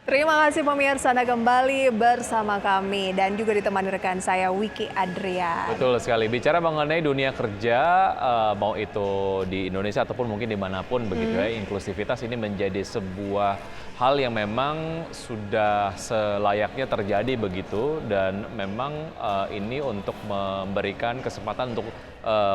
Terima kasih pemirsa, Anda kembali bersama kami dan juga ditemani rekan saya Wiki Adrian. Betul sekali. Bicara mengenai dunia kerja, mau itu di Indonesia ataupun mungkin dimanapun begitu ya, inklusivitas ini menjadi sebuah hal yang memang sudah selayaknya terjadi begitu dan memang ini untuk memberikan kesempatan untuk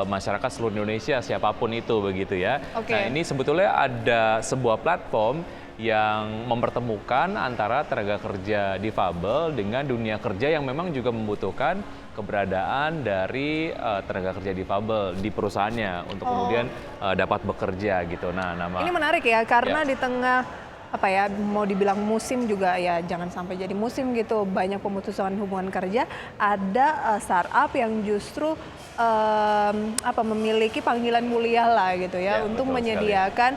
masyarakat seluruh Indonesia siapapun itu begitu ya. Oke. Nah ini sebetulnya ada sebuah platform yang mempertemukan antara tenaga kerja difabel dengan dunia kerja yang memang juga membutuhkan keberadaan dari tenaga kerja difabel di perusahaannya untuk kemudian dapat bekerja gitu. Nah, Ini menarik ya, karena di tengah apa ya, mau dibilang musim juga ya jangan sampai jadi musim gitu, banyak pemutusan hubungan kerja, ada startup yang justru memiliki panggilan mulia lah gitu ya, Ya, untuk betul sekali. menyediakan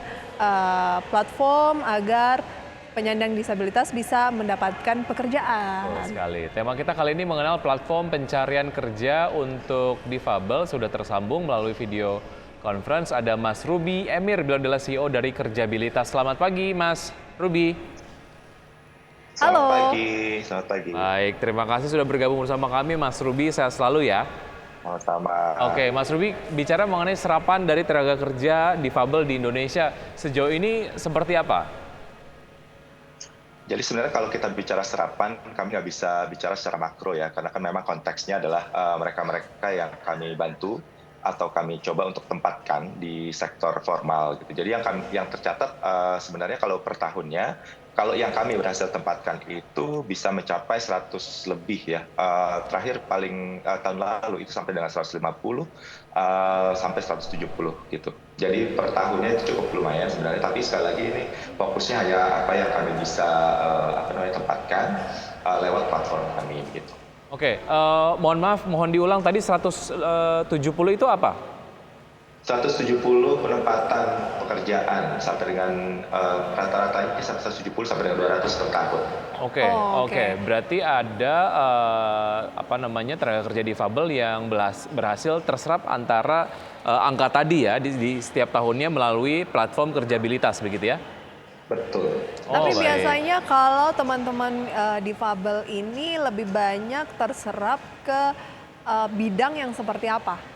platform agar penyandang disabilitas bisa mendapatkan Betul pekerjaan. sekali. Tema kita kali ini mengenal platform pencarian kerja untuk difabel. Sudah tersambung melalui video conference. Ada Mas Ruby Emir, beliau adalah CEO dari Kerjabilitas. Selamat pagi, Mas Ruby. Halo. Selamat pagi, selamat pagi. Baik, terima kasih sudah bergabung bersama kami, Mas Ruby. Sehat selalu ya. Sama-sama. Oke, Mas Ruby, bicara mengenai serapan dari tenaga kerja difabel di Indonesia, sejauh ini seperti apa? Jadi sebenarnya kalau kita bicara serapan, kami nggak bisa bicara secara makro ya, karena kan memang konteksnya adalah mereka-mereka yang kami bantu atau kami coba untuk tempatkan di sektor formal gitu. Jadi yang tercatat sebenarnya kalau per tahunnya, kalau yang kami berhasil tempatkan itu bisa mencapai 100 lebih ya. Terakhir paling tahun lalu itu sampai dengan 150 sampai 170 gitu. Jadi per tahunnya itu cukup lumayan sebenarnya, tapi sekali lagi ini fokusnya hanya apa yang kami bisa tempatkan lewat platform kami gitu. Oke, mohon maaf, mohon diulang tadi 170 itu apa? 170 penempatan pekerjaan sampai dengan rata-ratanya sampai 170 sampai dengan 200 per tahun. Oke, Oh, oke. oke. Berarti ada tenaga kerja difabel yang berhasil terserap antara angka tadi ya di setiap tahunnya melalui platform Kerjabilitas begitu ya? Betul. Oh, Tapi baik. biasanya kalau teman-teman difabel ini lebih banyak terserap ke bidang yang seperti apa?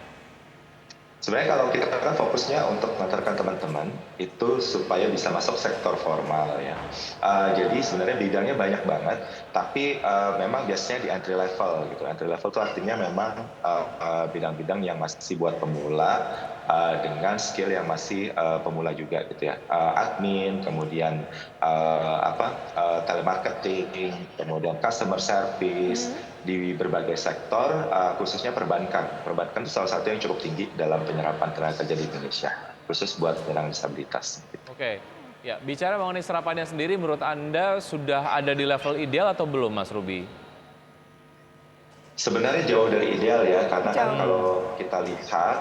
Sebenarnya kalau kita kan fokusnya untuk mengantarkan teman-teman itu supaya bisa masuk sektor formal ya. Jadi sebenarnya bidangnya banyak banget, tapi memang biasanya di entry level gitu. Entry level itu artinya memang bidang-bidang yang masih buat pemula dengan skill yang masih pemula juga gitu ya. Admin, kemudian telemarketing, kemudian customer service di berbagai sektor, khususnya perbankan. Perbankan itu salah satu yang cukup tinggi dalam penyerapan tenaga kerja di Indonesia, khusus buat penyandang disabilitas. Oke. Ya, bicara mengenai serapannya sendiri menurut Anda sudah ada di level ideal atau belum, Mas Ruby? Sebenarnya jauh dari ideal ya, karena kan Jauh. kalau kita lihat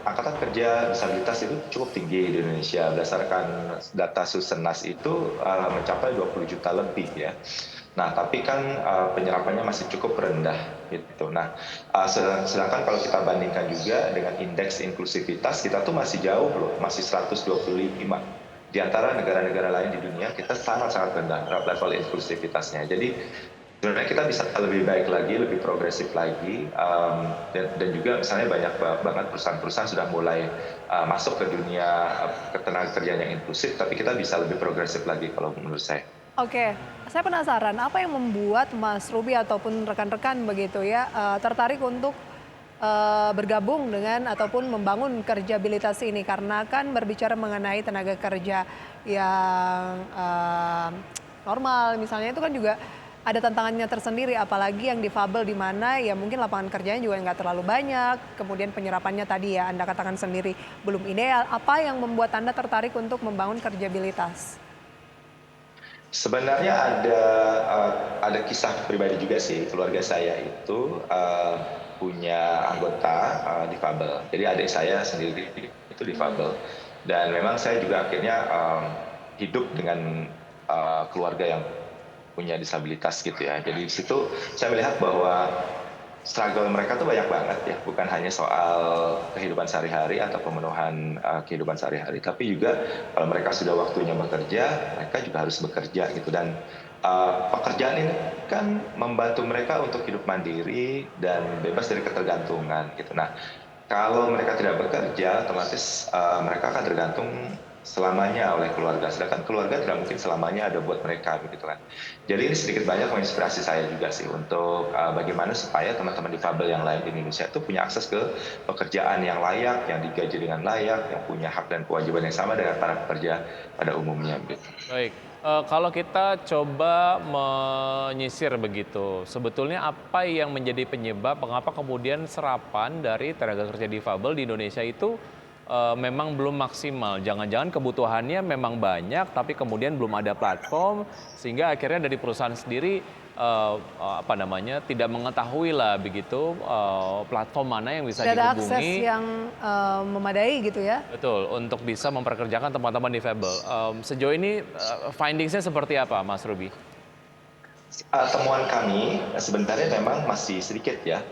angkatan kerja disabilitas itu cukup tinggi di Indonesia. Berdasarkan data Susenas itu mencapai 20 juta lebih ya. Nah, tapi kan penyerapannya masih cukup rendah gitu. Nah, sedangkan kalau kita bandingkan juga dengan indeks inklusivitas, kita tuh masih jauh loh, masih 125. Di antara negara-negara lain di dunia, kita sangat-sangat rendah level inklusivitasnya. Jadi sebenarnya kita bisa lebih baik lagi, lebih progresif lagi, dan juga misalnya banyak banget perusahaan-perusahaan sudah mulai masuk ke dunia ketenaga kerjaan yang inklusif, tapi kita bisa lebih progresif lagi kalau menurut saya. Oke, saya penasaran apa yang membuat Mas Ruby ataupun rekan-rekan begitu ya tertarik untuk bergabung dengan ataupun membangun kerjabilitas ini, karena kan berbicara mengenai tenaga kerja yang normal misalnya itu kan juga ada tantangannya tersendiri, apalagi yang difabel di mana ya mungkin lapangan kerjanya juga nggak terlalu banyak, kemudian penyerapannya tadi ya Anda katakan sendiri belum ideal. Apa yang membuat Anda tertarik untuk membangun kerjabilitas? Sebenarnya ada kisah pribadi juga sih. Keluarga saya itu punya anggota difabel. Jadi adik saya sendiri itu difabel. Dan memang saya juga akhirnya hidup dengan keluarga yang punya disabilitas gitu ya. Jadi di situ saya melihat bahwa struggle mereka tuh banyak banget ya, bukan hanya soal kehidupan sehari-hari atau pemenuhan kehidupan sehari-hari, tapi juga kalau mereka sudah waktunya bekerja, mereka juga harus bekerja gitu. Dan Pekerjaan ini kan membantu mereka untuk hidup mandiri dan bebas dari ketergantungan gitu. Nah, kalau mereka tidak bekerja, otomatis mereka akan tergantung selamanya oleh keluarga. Sedangkan keluarga tidak mungkin selamanya ada buat mereka begitu kan. Jadi ini sedikit banyak menginspirasi saya juga sih untuk bagaimana supaya teman-teman difabel yang lain di Indonesia itu punya akses ke pekerjaan yang layak, yang digaji dengan layak, yang punya hak dan kewajiban yang sama dengan para pekerja pada umumnya gitu. Baik, kalau kita coba menyisir begitu, sebetulnya apa yang menjadi penyebab mengapa kemudian serapan dari tenaga kerja difabel di Indonesia itu memang belum maksimal? Jangan-jangan kebutuhannya memang banyak, tapi kemudian belum ada platform, sehingga akhirnya dari perusahaan sendiri tidak mengetahui lah begitu platform mana yang bisa Tidak ada akses dihubungi. yang memadai gitu ya. Betul, untuk bisa memperkerjakan teman-teman difabel. Sejauh ini findings-nya seperti apa, Mas Ruby? Temuan kami sebenarnya memang masih sedikit ya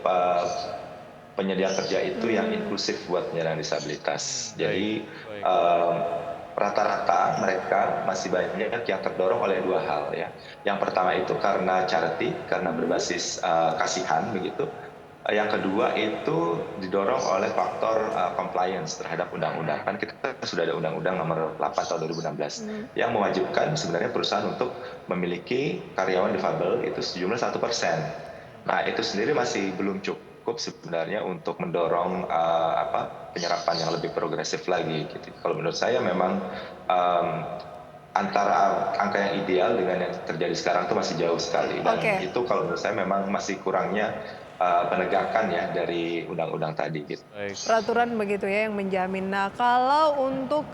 penyedia kerja itu yang inklusif buat penyandang disabilitas. Jadi baik. rata-rata mereka masih banyak yang terdorong oleh dua hal ya. Yang pertama itu karena charity, karena berbasis kasihan begitu. Yang kedua itu didorong oleh faktor compliance terhadap undang-undang. Kan kita sudah ada Undang-Undang Nomor 8 tahun 2016 yang mewajibkan sebenarnya perusahaan untuk memiliki karyawan difabel itu sejumlah 1%. Nah, itu sendiri masih belum cukup sebenarnya untuk mendorong penyerapan yang lebih progresif lagi gitu. Kalau menurut saya memang antara angka yang ideal dengan yang terjadi sekarang itu masih jauh sekali, dan itu kalau menurut saya memang masih kurangnya penegakan ya dari undang-undang tadi gitu. Baik. Peraturan begitu ya yang menjamin. Nah, kalau untuk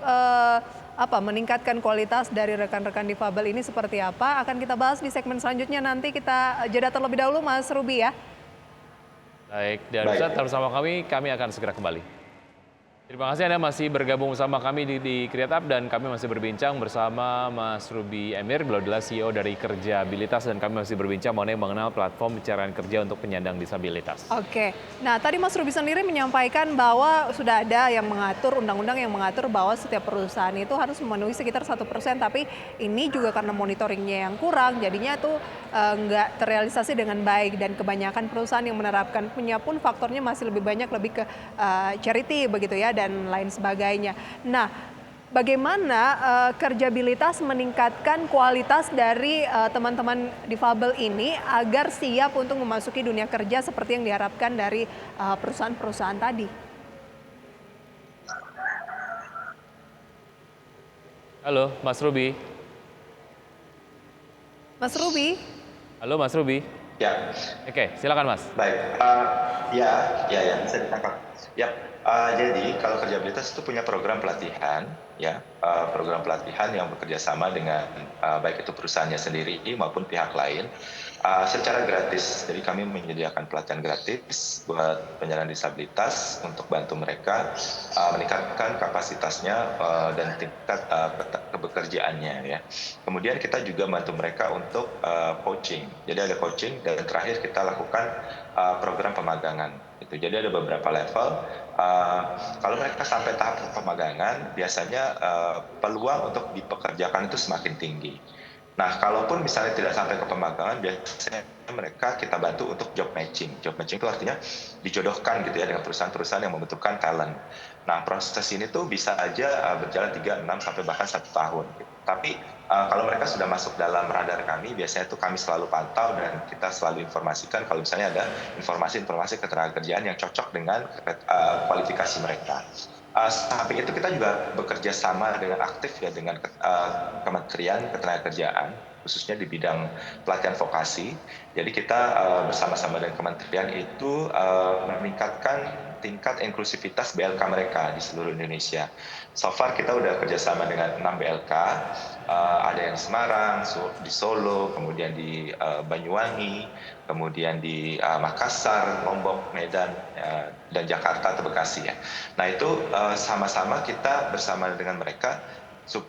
meningkatkan kualitas dari rekan-rekan difabel ini seperti apa akan kita bahas di segmen selanjutnya. Nanti kita jeda terlebih dahulu, Mas Ruby ya. Baik, dan Ustaz bersama kami akan segera kembali. Terima kasih Anda masih bergabung bersama kami di Create Up, dan kami masih berbincang bersama Mas Ruby Emir, beliau adalah CEO dari Kerjabilitas, dan kami masih berbincang mengenal platform pencarian kerja untuk penyandang disabilitas. Oke, nah tadi Mas Ruby sendiri menyampaikan bahwa sudah ada yang mengatur, undang-undang yang mengatur bahwa setiap perusahaan itu harus memenuhi sekitar 1%, tapi ini juga karena monitoringnya yang kurang, jadinya tuh nggak terrealisasi dengan baik, dan kebanyakan perusahaan yang menerapkan punya pun faktornya masih lebih banyak lebih ke charity begitu ya, dan lain sebagainya. Nah, bagaimana Kerjabilitas meningkatkan kualitas dari teman-teman difabel ini agar siap untuk memasuki dunia kerja seperti yang diharapkan dari perusahaan-perusahaan tadi? Halo, Mas Ruby. Mas Ruby? Halo, Mas Ruby. Ya. Oke, silakan Mas. Baik. Ya, bisa ditangkap. Ya. Jadi kalau Kerjabilitas itu punya program pelatihan, ya, program pelatihan yang bekerja sama dengan baik itu perusahaannya sendiri maupun pihak lain secara gratis. Jadi kami menyediakan pelatihan gratis buat penyandang disabilitas untuk bantu mereka meningkatkan kapasitasnya dan tingkat kebekerjaannya, ya. Kemudian kita juga bantu mereka untuk coaching. Jadi ada coaching, dan terakhir kita lakukan program pemagangan. Jadi ada beberapa level. Kalau mereka sampai tahap pemagangan, biasanya peluang untuk dipekerjakan itu semakin tinggi. Nah, kalaupun misalnya tidak sampai ke pemagangan, biasanya mereka kita bantu untuk job matching. Job matching itu artinya dijodohkan gitu ya dengan perusahaan-perusahaan yang membutuhkan talent. Nah, proses ini tuh bisa aja berjalan 3, 6, sampai bahkan 1 tahun. Gitu. Tapi kalau mereka sudah masuk dalam radar kami, biasanya tuh kami selalu pantau dan kita selalu informasikan kalau misalnya ada informasi-informasi ketenagakerjaan yang cocok dengan kualifikasi mereka. Samping itu kita juga bekerja sama dengan aktif ya dengan Kementerian Ketenagakerjaan, khususnya di bidang pelatihan vokasi. Jadi kita bersama-sama dengan kementerian itu meningkatkan tingkat inklusivitas BLK mereka di seluruh Indonesia. So far kita udah kerjasama dengan 6 BLK, ada yang di Semarang, di Solo, kemudian di Banyuwangi, kemudian di Makassar, Lombok, Medan, dan Jakarta atau Bekasi ya. Nah itu sama-sama kita bersama dengan mereka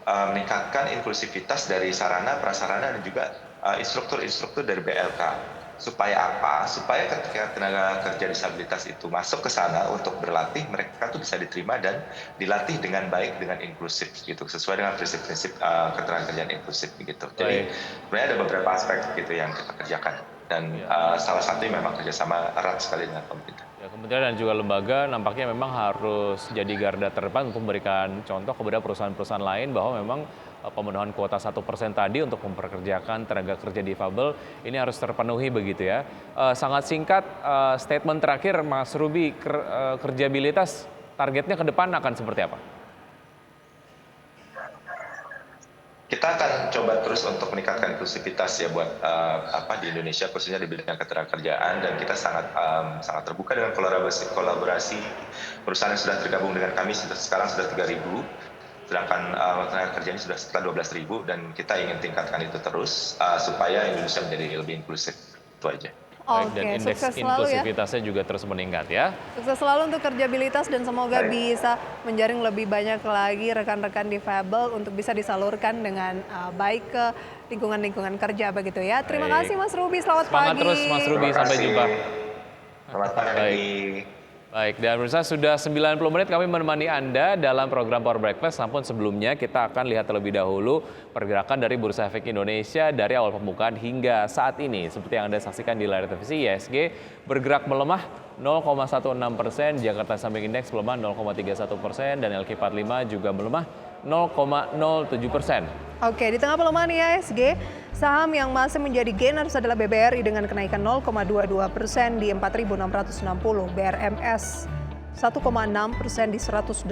meningkatkan inklusivitas dari sarana, prasarana, dan juga instruktur-instruktur dari BLK. Supaya apa? Supaya ketika tenaga kerja disabilitas itu masuk ke sana untuk berlatih, mereka tuh bisa diterima dan dilatih dengan baik, dengan inklusif gitu, sesuai dengan prinsip-prinsip ketenagakerjaan inklusif begitu. Jadi sebenarnya ada beberapa aspek gitu yang kita kerjakan dan salah satunya memang kerjasama erat sekali dengan pemerintah. Ya, kementerian dan juga lembaga nampaknya memang harus jadi garda terdepan untuk memberikan contoh kepada perusahaan-perusahaan lain bahwa memang pemenuhan kuota 1% tadi untuk memperkerjakan tenaga kerja difabel ini harus terpenuhi begitu ya. Sangat singkat, statement terakhir Mas Ruby, kerjabilitas targetnya ke depan akan seperti apa? Kita akan coba terus untuk meningkatkan inklusivitas ya buat di Indonesia khususnya di bidang ketenagakerjaan, dan kita sangat terbuka dengan kolaborasi perusahaan yang sudah tergabung dengan kami sekarang sudah 3.000, sedangkan tenaga kerjanya sudah sekitar 12.000, dan kita ingin tingkatkan itu terus supaya Indonesia menjadi lebih inklusif. Itu aja. Baik, dan Oke, indeks sukses selalu ya. inklusivitasnya juga terus meningkat ya. Sukses selalu untuk kerjabilitas dan semoga Baik. bisa menjaring lebih banyak lagi rekan-rekan difabel untuk bisa disalurkan dengan baik ke lingkungan-lingkungan kerja begitu ya. Terima Baik. kasih Mas Ruby, selamat Semangat pagi. terus Mas Ruby, Terima sampai kasih. jumpa. Selamat pagi. Baik. Baik, dan pemirsa sudah 90 menit kami menemani Anda dalam program Power Breakfast. Namun sebelumnya kita akan lihat terlebih dahulu pergerakan dari Bursa Efek Indonesia dari awal pembukaan hingga saat ini. Seperti yang Anda saksikan di layar televisi, IHSG bergerak melemah 0,16%, Jakarta Samping Index melemah 0,31%, dan LQ45 juga melemah 0,07%. Oke, di tengah pelemahan IHSG, saham yang masih menjadi gainers adalah BBRI dengan kenaikan 0,22% di 4.660, BRMS 1,6% di 189,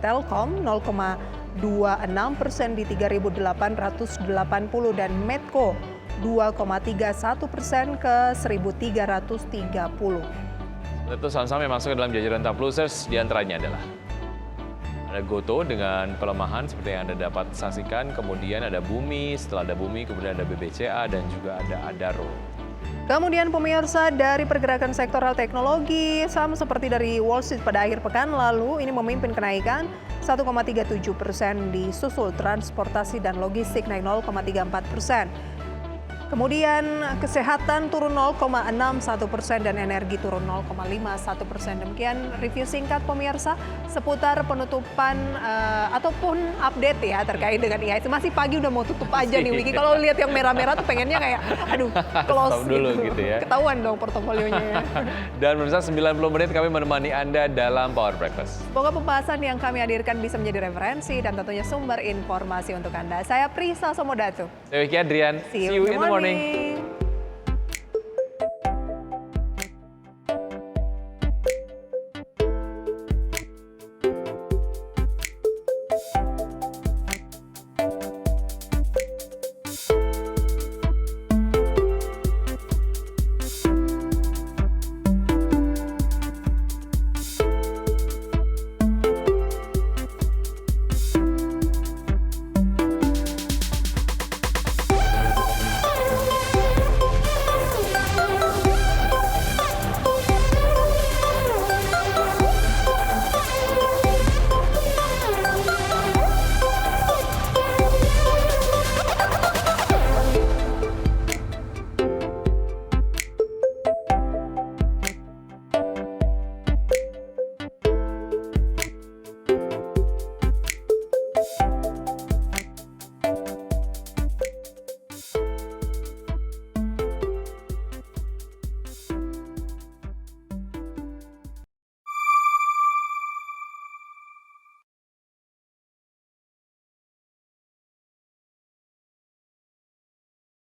Telkom 0,26% di 3.880, dan Medco 2,31% ke 1.330. Itu saham-saham yang masuk ke dalam jajaran top losers diantaranya adalah ada Goto dengan pelemahan seperti yang Anda dapat saksikan, kemudian ada Bumi, setelah ada Bumi kemudian ada BBCA dan juga ada Adaro. Kemudian pemirsa, dari pergerakan sektoral teknologi, saham seperti dari Wall Street pada akhir pekan lalu ini memimpin kenaikan 1,37%, disusul transportasi dan logistik naik 0,34%. Kemudian kesehatan turun 0,61% dan energi turun 0,51%. Demikian review singkat pemirsa seputar penutupan ataupun update ya terkait dengan IHSG. Masih pagi udah mau tutup aja nih Wiki. Kalau lihat yang merah-merah tuh pengennya kayak aduh close Stop dulu gitu ya. Ketahuan dong portofolionya ya. Dan pemirsa 90 menit kami menemani Anda dalam Power Breakfast. Semoga pembahasan yang kami hadirkan bisa menjadi referensi dan tentunya sumber informasi untuk Anda. Saya Prisa Somodatu. Saya Wiki Adrian. See you in the morning.